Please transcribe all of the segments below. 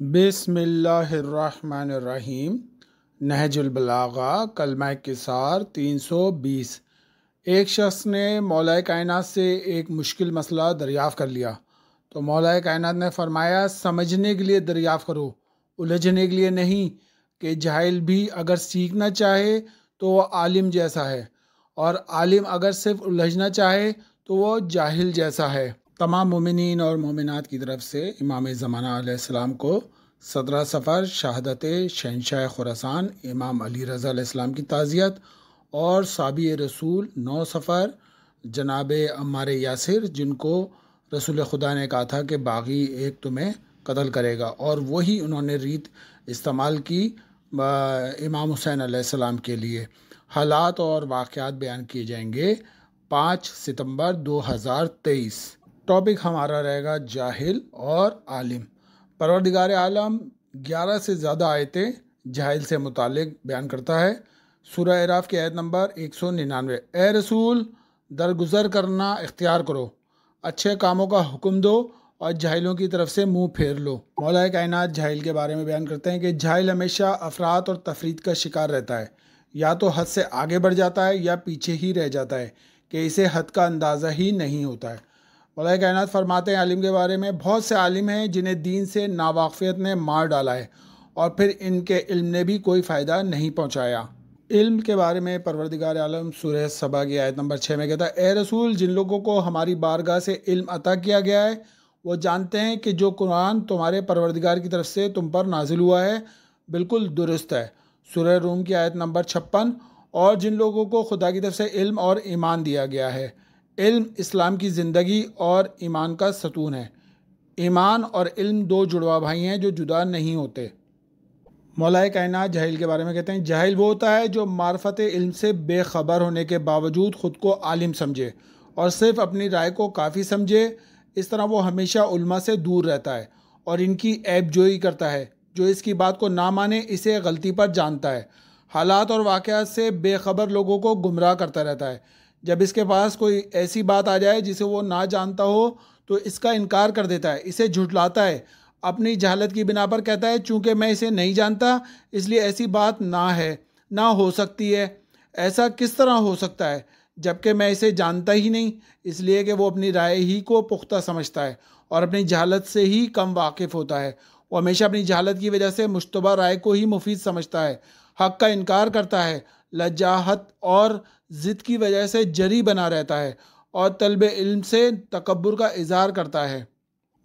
بسم اللہ الرحمن الرحیم۔ نہج البلاغہ کلمہ کسار 320۔ ایک شخص نے مولا کائنات سے ایک مشکل مسئلہ دریافت کر لیا تو مولا کائنات نے فرمایا سمجھنے کے لیے دریافت کرو، الجھنے کے لیے نہیں، کہ جاہل بھی اگر سیکھنا چاہے تو وہ عالم جیسا ہے، اور عالم اگر صرف الجھنا چاہے تو وہ جاہل جیسا ہے۔ تمام مومنین اور مومنات کی طرف سے امام زمانہ علیہ السلام کو 17 صفر شہادت شہنشاہ خراسان امام علی رضا علیہ السلام کی تعزیت، اور صحابی رسول 9 صفر جناب عمار یاسر، جن کو رسول خدا نے کہا تھا کہ باغی ایک تمہیں قتل کرے گا، اور وہی انہوں نے ریت استعمال کی امام حسین علیہ السلام کے لیے۔ حالات اور واقعات بیان کیے جائیں گے 5 ستمبر 2023۔ ٹاپک ہمارا رہے گا جاہل اور عالم۔ پروردگار عالم 11 سے زیادہ آیتیں جاہل سے متعلق بیان کرتا ہے۔ سورہ اعراف کی آیت نمبر 199۔ اے رسول، درگزر کرنا اختیار کرو، اچھے کاموں کا حکم دو اور جاہلوں کی طرف سے منہ پھیر لو۔ مولا کائنات جاہل کے بارے میں بیان کرتے ہیں کہ جاہل ہمیشہ افراط اور تفریط کا شکار رہتا ہے، یا تو حد سے آگے بڑھ جاتا ہے یا پیچھے ہی رہ جاتا ہے کہ اسے حد کا اندازہ ہی نہیں ہوتا ہے۔ مولا کائنات فرماتے ہیں عالم کے بارے میں، بہت سے عالم ہیں جنہیں دین سے ناواقفیت نے مار ڈالا ہے اور پھر ان کے علم نے بھی کوئی فائدہ نہیں پہنچایا۔ علم کے بارے میں پروردگار عالم سورہ سبا کی آیت نمبر 6 میں کہتا ہے، اے رسول، جن لوگوں کو ہماری بارگاہ سے علم عطا کیا گیا ہے وہ جانتے ہیں کہ جو قرآن تمہارے پروردگار کی طرف سے تم پر نازل ہوا ہے بالکل درست ہے۔ سورہ روم کی آیت نمبر 56۔ اور جن لوگوں کو خدا کی طرف سے علم اور ایمان دیا گیا ہے۔ علم اسلام کی زندگی اور ایمان کا ستون ہے۔ ایمان اور علم دو جڑواں بھائی ہیں جو جدا نہیں ہوتے۔ مولا کائنات جاہل کے بارے میں کہتے ہیں، جاہل وہ ہوتا ہے جو معرفت علم سے بے خبر ہونے کے باوجود خود کو عالم سمجھے اور صرف اپنی رائے کو کافی سمجھے۔ اس طرح وہ ہمیشہ علماء سے دور رہتا ہے اور ان کی عیب جوئی کرتا ہے۔ جو اس کی بات کو نہ مانے اسے غلطی پر جانتا ہے۔ حالات اور واقعات سے بے خبر لوگوں کو گمراہ کرتا رہتا ہے۔ جب اس کے پاس کوئی ایسی بات آ جائے جسے وہ نہ جانتا ہو تو اس کا انکار کر دیتا ہے، اسے جھٹلاتا ہے، اپنی جہالت کی بنا پر کہتا ہے چونکہ میں اسے نہیں جانتا اس لیے ایسی بات نہ ہے، نہ ہو سکتی ہے۔ ایسا کس طرح ہو سکتا ہے جبکہ میں اسے جانتا ہی نہیں؟ اس لیے کہ وہ اپنی رائے ہی کو پختہ سمجھتا ہے اور اپنی جہالت سے ہی کم واقف ہوتا ہے۔ وہ ہمیشہ اپنی جہالت کی وجہ سے مشتبہ رائے کو ہی مفید سمجھتا ہے، حق کا انکار کرتا ہے، لجاجت اور ضد کی وجہ سے جری بنا رہتا ہے اور طلب علم سے تکبر کا اظہار کرتا ہے۔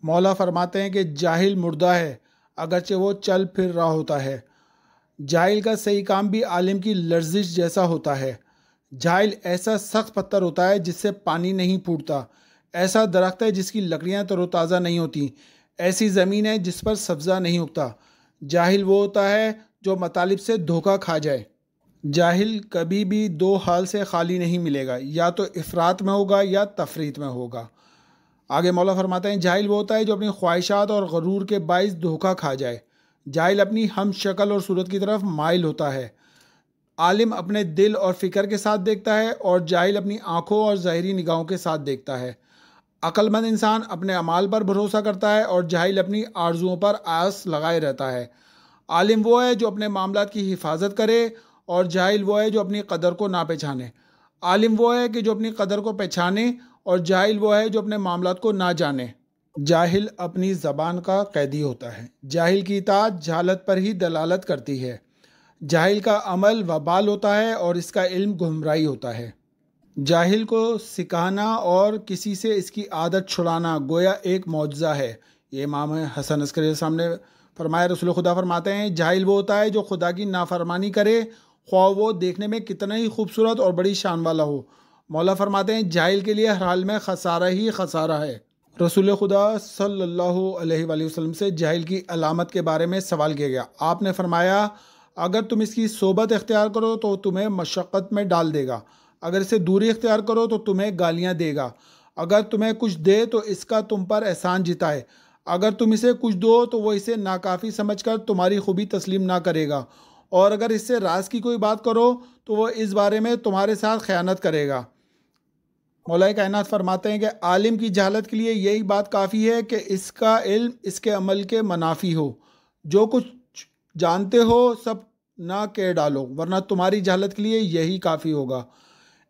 مولا فرماتے ہیں کہ جاہل مردہ ہے اگرچہ وہ چل پھر رہا ہوتا ہے۔ جاہل کا صحیح کام بھی عالم کی لرزش جیسا ہوتا ہے۔ جاہل ایسا سخت پتھر ہوتا ہے جس سے پانی نہیں پھوٹتا، ایسا درخت ہے جس کی لکڑیاں تر و تازہ نہیں ہوتی، ایسی زمین ہے جس پر سبزہ نہیں اگتا۔ جاہل وہ ہوتا ہے جو مطالب سے دھوکہ کھا جائے۔ جاہل کبھی بھی دو حال سے خالی نہیں ملے گا، یا تو افراط میں ہوگا یا تفریط میں ہوگا۔ آگے مولا فرماتے ہیں جاہل وہ ہوتا ہے جو اپنی خواہشات اور غرور کے باعث دھوکہ کھا جائے۔ جاہل اپنی ہم شکل اور صورت کی طرف مائل ہوتا ہے۔ عالم اپنے دل اور فکر کے ساتھ دیکھتا ہے اور جاہل اپنی آنکھوں اور ظاہری نگاہوں کے ساتھ دیکھتا ہے۔ عقل مند انسان اپنے اعمال پر بھروسہ کرتا ہے اور جاہل اپنی آرزوؤں پر آس لگائے رہتا ہے۔ عالم وہ ہے جو اپنے معاملات کی حفاظت کرے اور جاہل وہ ہے جو اپنی قدر کو نہ پہچانے۔ عالم وہ ہے کہ جو اپنی قدر کو پہچانے اور جاہل وہ ہے جو اپنے معاملات کو نہ جانے۔ جاہل اپنی زبان کا قیدی ہوتا ہے۔ جاہل کی اطاعت جہالت پر ہی دلالت کرتی ہے۔ جاہل کا عمل وبال ہوتا ہے اور اس کا علم گمراہی ہوتا ہے۔ جاہل کو سکھانا اور کسی سے اس کی عادت چھڑانا گویا ایک معجزہ ہے۔ یہ امام حسن عسکری علیہ السلام نے فرمایا، رسول خدا فرماتے ہیں جاہل وہ ہوتا ہے جو خدا کی نافرمانی کرے خواہ وہ دیکھنے میں کتنا ہی خوبصورت اور بڑی شان والا ہو۔ مولا فرماتے ہیں جاہل کے لیے ہر حال میں خسارہ ہی خسارہ ہے۔ رسول خدا صلی اللہ علیہ وآلہ وسلم سے جاہل کی علامت کے بارے میں سوال کیا گیا۔ آپ نے فرمایا اگر تم اس کی صحبت اختیار کرو تو تمہیں مشقت میں ڈال دے گا، اگر اسے دوری اختیار کرو تو تمہیں گالیاں دے گا، اگر تمہیں کچھ دے تو اس کا تم پر احسان جتائے، اگر تم اسے کچھ دو تو وہ اسے ناکافی سمجھ کر تمہاری خوبی تسلیم نہ کرے گا، اور اگر اس سے راز کی کوئی بات کرو تو وہ اس بارے میں تمہارے ساتھ خیانت کرے گا۔ مولا کائنات فرماتے ہیں کہ عالم کی جہالت کے لیے یہی بات کافی ہے کہ اس کا علم اس کے عمل کے منافی ہو۔ جو کچھ جانتے ہو سب نہ کہہ ڈالو، ورنہ تمہاری جہالت کے لیے یہی کافی ہوگا۔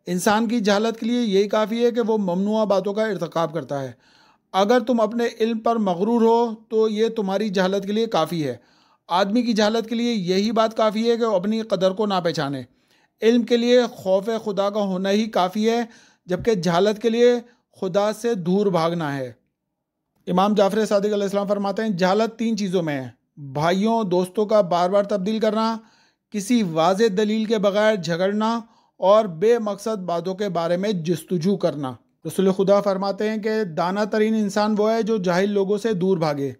انسان کی جہالت کے لیے یہی کافی ہے کہ وہ ممنوعہ باتوں کا ارتکاب کرتا ہے۔ اگر تم اپنے علم پر مغرور ہو تو یہ تمہاری جہالت کے لیے کافی ہے۔ آدمی کی جہالت کے لیے یہی بات کافی ہے کہ وہ اپنی قدر کو نہ پہچانے۔ علم کے لیے خوف خدا کا ہونا ہی کافی ہے، جبکہ جہالت کے لیے خدا سے دور بھاگنا ہے۔ امام جعفر صادق علیہ السلام فرماتے ہیں جہالت 3 چیزوں میں ہے: بھائیوں دوستوں کا بار بار تبدیل کرنا، کسی واضح دلیل کے بغیر جھگڑنا، اور بے مقصد باتوں کے بارے میں جستجو کرنا۔ رسول خدا فرماتے ہیں کہ دانا ترین انسان وہ ہے جو جاہل لوگوں سے دور بھاگے۔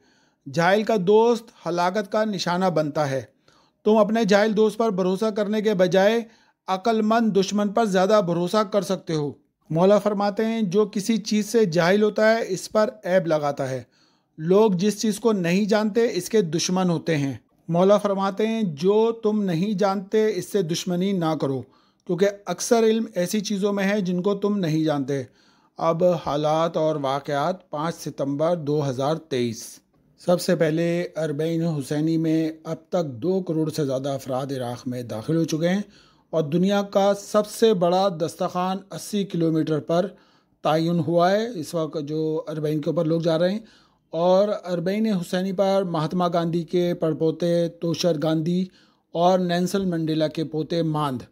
جاہل کا دوست ہلاکت کا نشانہ بنتا ہے۔ تم اپنے جاہل دوست پر بھروسہ کرنے کے بجائے عقل مند دشمن پر زیادہ بھروسہ کر سکتے ہو۔ مولا فرماتے ہیں جو کسی چیز سے جاہل ہوتا ہے اس پر عیب لگاتا ہے۔ لوگ جس چیز کو نہیں جانتے اس کے دشمن ہوتے ہیں۔ مولا فرماتے ہیں جو تم نہیں جانتے اس سے دشمنی نہ کرو، کیونکہ اکثر علم ایسی چیزوں میں ہے جن کو تم نہیں جانتے۔ اب حالات اور واقعات 5 ستمبر 2023۔ سب سے پہلے اربعین حسینی میں اب تک 2 کروڑ سے زیادہ افراد عراق میں داخل ہو چکے ہیں، اور دنیا کا سب سے بڑا دسترخوان 80 کلومیٹر پر تعین ہوا ہے۔ اس وقت جو اربعین کے اوپر لوگ جا رہے ہیں، اور اربعین حسینی پر مہاتما گاندھی کے پڑپوتے توشر گاندھی اور نیلسن منڈیلا کے پوتے ماندھ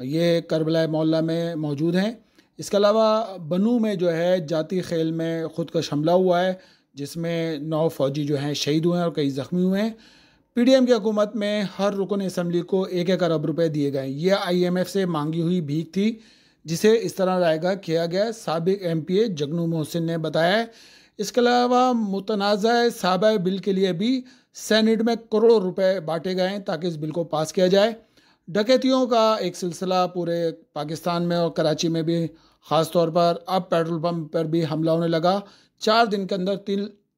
یہ کربلا معلیٰ میں موجود ہیں۔ اس کے علاوہ بنو میں جو ہے جاتی خیل میں خودکش حملہ ہوا ہے، جس میں 9 فوجی جو ہیں شہید ہوئے ہیں اور کئی زخمی ہوئے ہیں۔ پی ڈی ایم کی حکومت میں ہر رکن اسمبلی کو 1 ارب روپے دیے گئے۔ یہ IMF سے مانگی ہوئی بھیک تھی، جسے اس طرح رائگاں کیا گیا، سابق MPA جگنو محسن نے بتایا ہے۔ اس کے علاوہ متنازع صابہ بل کے لیے بھی سینٹ میں کروڑوں روپے بانٹے گئے ہیں تاکہ اس بل کو پاس کیا جائے۔ ڈکیتیوں کا ایک سلسلہ پورے پاکستان میں اور کراچی میں بھی خاص طور پر اب پیٹرول پمپ پر بھی حملہ ہونے لگا۔ 4 دن کے اندر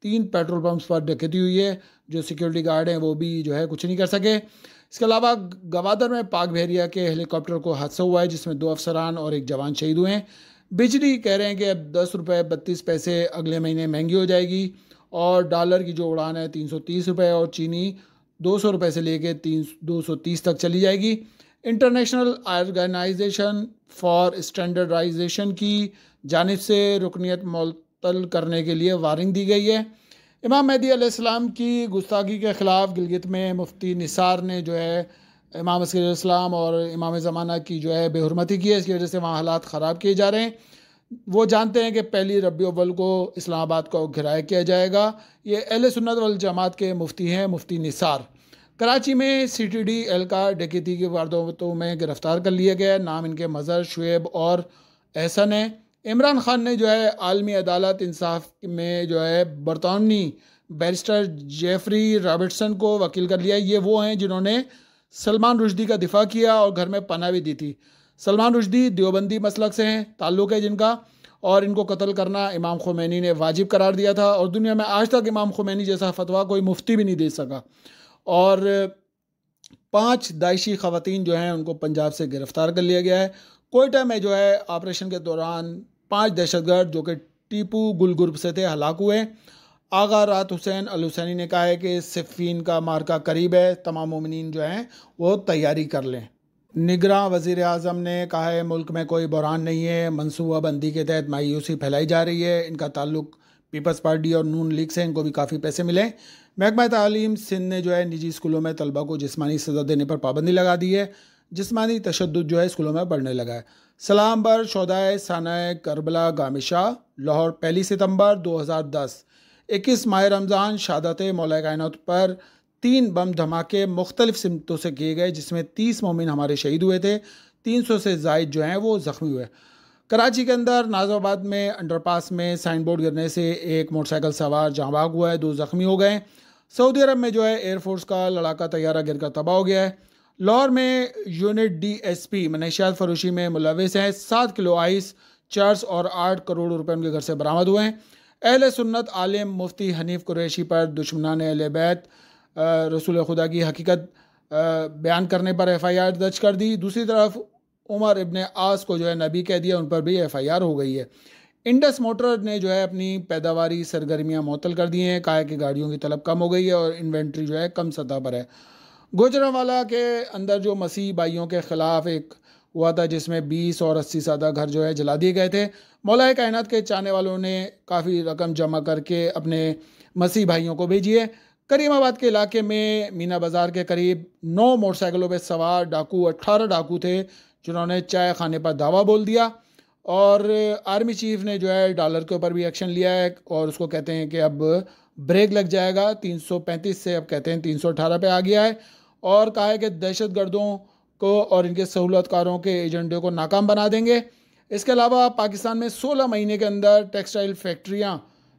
3 پیٹرول پمپس پر ڈکیتی ہوئی ہے۔ جو سیکیورٹی گارڈ ہیں وہ بھی جو ہے کچھ نہیں کر سکے۔ اس کے علاوہ گوادر میں پاک بحریہ کے ہیلی کاپٹر کو حادثہ ہوا ہے، جس میں 2 افسران اور 1 جوان شہید ہوئے ہیں۔ بجلی کہہ رہے ہیں کہ اب 10 روپے 32 پیسے اگلے مہینے مہنگی ہو جائے گی، اور ڈالر کی جو اڑان ہے 330 روپے، اور چینی 200 روپے سے لے کے 230 تک چلی جائے گی۔ انٹرنیشنل آرگنائزیشن فار اسٹینڈرڈائزیشن کی جانب سے رکنیت معطل کرنے کے لیے وارننگ دی گئی ہے۔ امام مہدی علیہ السلام کی گستاخی کے خلاف گلگت میں مفتی نثار نے جو ہے امام عصر علیہ السلام اور امام زمانہ کی جو ہے بے حرمتی کی ہے، اس کی وجہ سے وہاں حالات خراب کیے جا رہے ہیں۔ وہ جانتے ہیں کہ پہلی ربیع الاول کو اسلام آباد کو گھیرایا کیا جائے گا۔ یہ اہل سنت والجماعت کے مفتی ہیں، مفتی نثار۔ کراچی میں CTD اہلکار ڈکیتی کی وارداتوں میں گرفتار کر لیا گیا۔ نام ان کے مظہر، شعیب اور احسن ہے۔ عمران خان نے جو ہے عالمی عدالت انصاف میں جو ہے برطانوی بیرسٹر جیفری رابرٹسن کو وکیل کر لیا۔ یہ وہ ہیں جنہوں نے سلمان رشدی کا دفاع کیا اور گھر میں پناہ بھی دی تھی۔ سلمان رشدی دیوبندی مسلک سے ہیں، تعلق ہے جن کا، اور ان کو قتل کرنا امام خمینی نے واجب قرار دیا تھا، اور دنیا میں آج تک امام خمینی جیسا فتویٰ کوئی مفتی بھی نہیں دے سکا۔ اور 5 داعشی خواتین جو ہیں ان کو پنجاب سے گرفتار کر لیا گیا ہے۔ کوئٹہ میں جو ہے آپریشن کے دوران 5 دہشت گرد جو کہ ٹیپو گل گروپ سے تھے ہلاک ہوئے۔ آغا رات حسین الحسینی نے کہا ہے کہ صفین کا مارکہ قریب ہے، تمام مومنین جو ہیں وہ تیاری کر لیں۔ نگراں وزیر اعظم نے کہا ہے ملک میں کوئی بحران نہیں ہے، منصوبہ بندی کے تحت مایوسی پھیلائی جا رہی ہے۔ ان کا تعلق پیپلز پارٹی اور نون لیگ سے، ان کو بھی کافی پیسے ملے۔ محکمہ تعلیم سندھ نے جو ہے نجی اسکولوں میں طلبہ کو جسمانی سزا دینے پر پابندی لگا دی ہے۔ جسمانی تشدد جو ہے اسکولوں میں بڑھنے لگا ہے۔ سلام بر شہدائے سانحہ کربلا گام شاہ، لاہور 1 ستمبر 2010۔ 21 ماہ رمضان شہادت مولا کائنات پر 3 بم دھماکے مختلف سمتوں سے کیے گئے، جس میں 30 مومن ہمارے شہید ہوئے تھے، 300 سے زائد جو ہیں وہ زخمی ہوئے۔ کراچی کے اندر نازم آباد میں انڈر پاس میں سائن بورڈ گرنے سے ایک موٹر سائیکل سوار جاں بحق ہوا ہے، 2 زخمی ہو گئے۔ سعودی عرب میں جو ہے ایئر فورس کا لڑاکا طیارہ گر کر تباہ ہو گیا ہے۔ لاہور میں یونٹ DSP منشیات فروشی میں ملوث ہیں، 7 کلو آئس، چرس اور 8 کروڑ روپے ان کے گھر سے برآمد ہوئے ہیں۔ اہل سنت عالم مفتی حنیف قریشی پر دشمنان اہل بیت رسول خدا کی حقیقت بیان کرنے پر FIR درج کر دی۔ دوسری طرف عمر ابن عاص کو جو ہے نبی کہہ دیا، ان پر بھی FIR ہو گئی ہے۔ انڈس موٹر نے جو ہے اپنی پیداواری سرگرمیاں معطل کر دی ہیں، کہا ہے کہ گاڑیوں کی طلب کم ہو گئی ہے اور انوینٹری جو ہے کم سطح پر ہے۔ گوجرانوالا کے اندر جو مسیحی بھائیوں کے خلاف ایک ہوا تھا جس میں 20 اور 80 سادہ گھر جو ہے جلا دیے گئے تھے، مولا کائنات کے چاہنے والوں نے کافی رقم جمع کر کے اپنے مسیحی بھائیوں کو بھیجی ہے۔ کریم آباد کے علاقے میں مینا بازار کے قریب 9 موٹر سائیکلوں پہ سوار ڈاکو 18 ڈاکو تھے جنہوں نے چائے خانے پر دھاوا بول دیا، اور آرمی چیف نے جو ہے ڈالر کے اوپر بھی ایکشن لیا ہے اور اس کو کہتے ہیں کہ اب بریک لگ جائے گا، 335 سے اب کہتے ہیں 318 پہ آ گیا ہے، اور کہا ہے کہ دہشت گردوں کو اور ان کے سہولت کاروں کے ایجنڈے کو ناکام بنا دیں گے۔ اس کے علاوہ پاکستان میں 16 مہینے کے اندر ٹیکسٹائل فیکٹریاں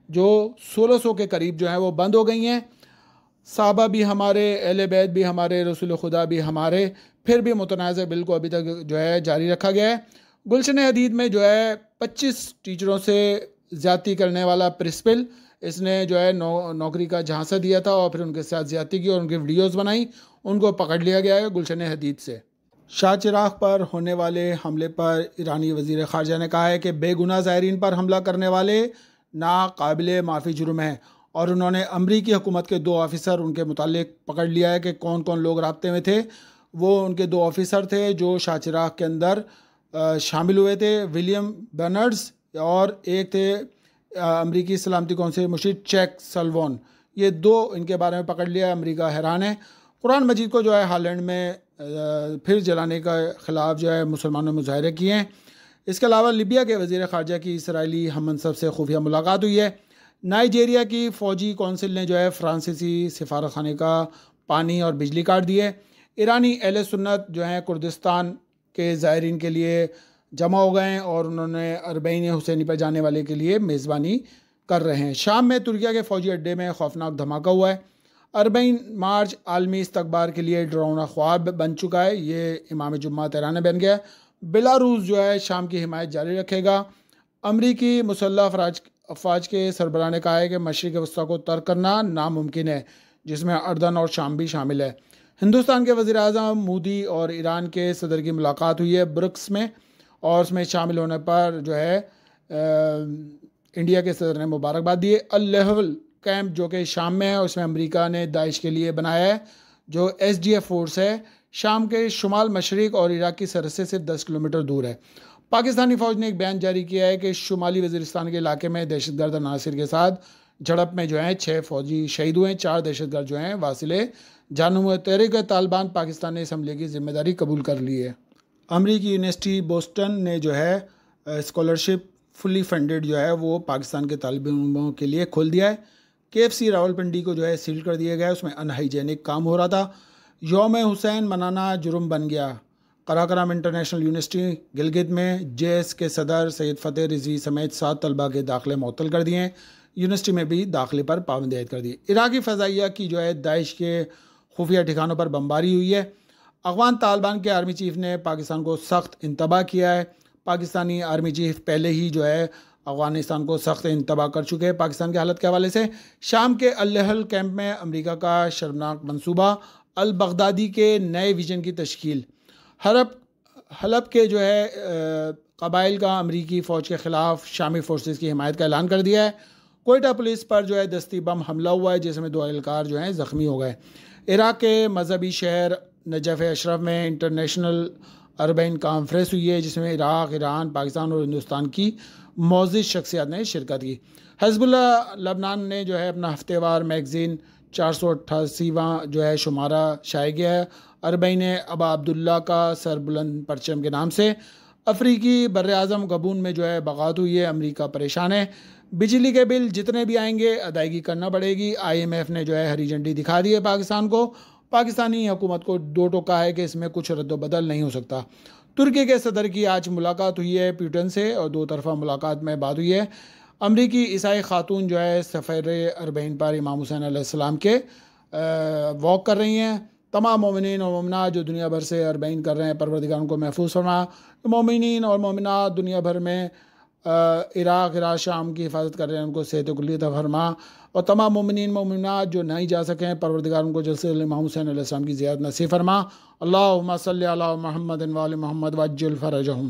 جو 1600 کے قریب جو ہیں وہ بند ہو گئی ہیں۔ صحابہ بھی ہمارے، اہل بیت بھی ہمارے، رسول خدا بھی ہمارے، پھر بھی متنازع بل کو ابھی تک جو ہے جاری رکھا گیا ہے۔ گلشن حدید میں جو ہے 25 ٹیچروں سے زیادتی کرنے والا پرنسپل، اس نے جو ہے نوکری کا جھانسا دیا تھا اور پھر ان کے ساتھ زیادتی کی اور ان کی ویڈیوز بنائی، ان کو پکڑ لیا گیا ہے گلشن حدید سے۔ شاہ چراغ پر ہونے والے حملے پر ایرانی وزیر خارجہ نے کہا ہے کہ بے گناہ زائرین پر حملہ کرنے والے ناقابل معافی جرم ہیں، اور انہوں نے امریکی حکومت کے 2 آفیسر ان کے متعلق پکڑ لیا ہے کہ کون کون لوگ رابطے میں تھے۔ وہ ان کے 2 آفیسر تھے جو شاہ چراغ کے اندر شامل ہوئے تھے، ولیم برنرز، اور ایک تھے امریکی سلامتی کونسل مشیر چیک سلوان۔ یہ 2 ان کے بارے میں پکڑ لیا ہے۔ امریکہ حیران ہے۔ قرآن مجید کو جو ہے ہالینڈ میں پھر جلانے کا خلاف جو ہے مسلمانوں نے مظاہرے کیے ہیں۔ اس کے علاوہ لیبیا کے وزیر خارجہ کی اسرائیلی ہم منصب سے خفیہ ملاقات ہوئی ہے۔ نائجیریا کی فوجی کونسل نے جو ہے فرانسیسی سفارت خانے کا پانی اور بجلی کاٹ دی ہے۔ ایرانی اہل سنت جو ہیں کردستان کے زائرین کے لیے جمع ہو گئے ہیں اور انہوں نے اربعین حسینی پر جانے والے کے لیے میزبانی کر رہے ہیں۔ شام میں ترکیہ کے فوجی اڈے میں خوفناک دھماکہ ہوا ہے۔ 40 مارچ عالمی استقبال کے لیے ڈراؤنا خواب بن چکا ہے، یہ امام جمعہ تہران بن گیا ہے۔ بیلاروس جو ہے شام کی حمایت جاری رکھے گا۔ امریکی مسلح افواج کے سربراہ نے کہا ہے کہ مشرق وسطیٰ کو ترک کرنا ناممکن ہے، جس میں اردن اور شام بھی شامل ہے۔ ہندوستان کے وزیر اعظم مودی اور ایران کے صدر کی ملاقات ہوئی ہے برکس میں، اور اس میں شامل ہونے پر جو ہے انڈیا کے صدر نے مبارکباد دی ہے۔ الحول کیمپ جو کہ شام میں ہے، اس میں امریکہ نے داعش کے لیے بنایا ہے، جو SDF فورس ہے، شام کے شمال مشرق اور عراق کی سرحد سے صرف 10 کلومیٹر دور ہے۔ پاکستانی فوج نے ایک بیان جاری کیا ہے کہ شمالی وزیرستان کے علاقے میں دہشت گرد عناصر کے ساتھ جھڑپ میں جو ہیں 6 فوجی شہید ہوئے ہیں، 4 دہشت گرد جو ہیں واصل جان ہوئے۔ تحریک طالبان پاکستان نے اس حملے کی ذمہ داری قبول کر لی ہے۔ امریکی یونیورسٹی بوسٹن نے جو ہے اسکالرشپ فلی فنڈڈ جو ہے وہ پاکستان کے طالب علموں کے لیے کھول دیا ہے۔ KFC راولپنڈی کو جو ہے سیل کر دیا گیا ہے، اس میں ان ہائیجینک کام ہو رہا تھا۔ یوم حسین منانا جرم بن گیا۔ قراقرم انٹرنیشنل یونیورسٹی گلگت میں JS کے صدر سید فتح رضوی سمیت 7 طلباء کے داخلے معطل کر دیے ہیں۔ یونیورسٹی میں بھی داخلے پر پابندی عائد کر دی۔ عراقی فضائیہ کی جو ہے داعش کے خفیہ ٹھکانوں پر بمباری ہوئی ہے۔ افغان طالبان کے آرمی چیف نے پاکستان کو سخت انتباہ کیا ہے۔ پاکستانی آرمی چیف پہلے ہی جو ہے افغانستان کو سخت انتباہ کر چکے ہیں پاکستان کے حالت کے حوالے سے۔ شام کے الحل کیمپ میں امریکہ کا شرمناک منصوبہ، البغدادی کے نئے ویژن کی تشکیل۔ حلب کے جو ہے قبائل کا امریکی فوج کے خلاف شامی فورسز کی حمایت کا اعلان کر دیا ہے۔ کوئٹہ پولیس پر جو ہے دستی بم حملہ ہوا ہے جس میں 2 اہلکار جو ہیں زخمی ہو گئے۔ عراق کے مذہبی شہر نجف اشرف میں انٹرنیشنل اربعین کانفرنس ہوئی ہے جس میں عراق، ایران، پاکستان اور ہندوستان کی معزز شخصیات نے شرکت کی۔ حزب اللہ لبنان نے جو ہے اپنا ہفتے وار میگزین 488واں جو ہے شمارہ شائع کیا ہے، اربعین ابا عبداللہ کا سر بلند پرچم کے نام سے۔ افریقی بر اعظم گبون میں جو ہے بغاوت ہوئی ہے، امریکہ پریشان ہے۔ بجلی کے بل جتنے بھی آئیں گے ادائیگی کرنا پڑے گی۔ IMF نے جو ہے ہری جھنڈی دکھا دی ہے پاکستان کو۔ پاکستانی حکومت کو 2 ٹوکا ہے کہ اس میں کچھ رد و بدل نہیں ہو سکتا۔ ترکی کے صدر کی آج ملاقات ہوئی ہے پیوٹن سے، اور 2 طرفہ ملاقات میں بات ہوئی ہے۔ امریکی عیسائی خاتون جو ہے سفیر اربعین پر امام حسین علیہ السلام کے واک کر رہی ہیں۔ تمام مومنین اور مومنات جو دنیا بھر سے اربعین کر رہے ہیں، پروردگار ان کو محفوظ فرما۔ مومنین اور مومنات دنیا بھر میں عراق، شام کی حفاظت کر رہے ہیں، ان کو صحت کلی عطا فرما۔ اور تمام مومنین مومنات جو نہیں جا سکیں، پروردگار ان کو جلد سے جلد امام حسین علیہ السلام کی زیارت نصیب فرما۔ اللہم صلی علی محمد و آل محمد وعجل فرجہم۔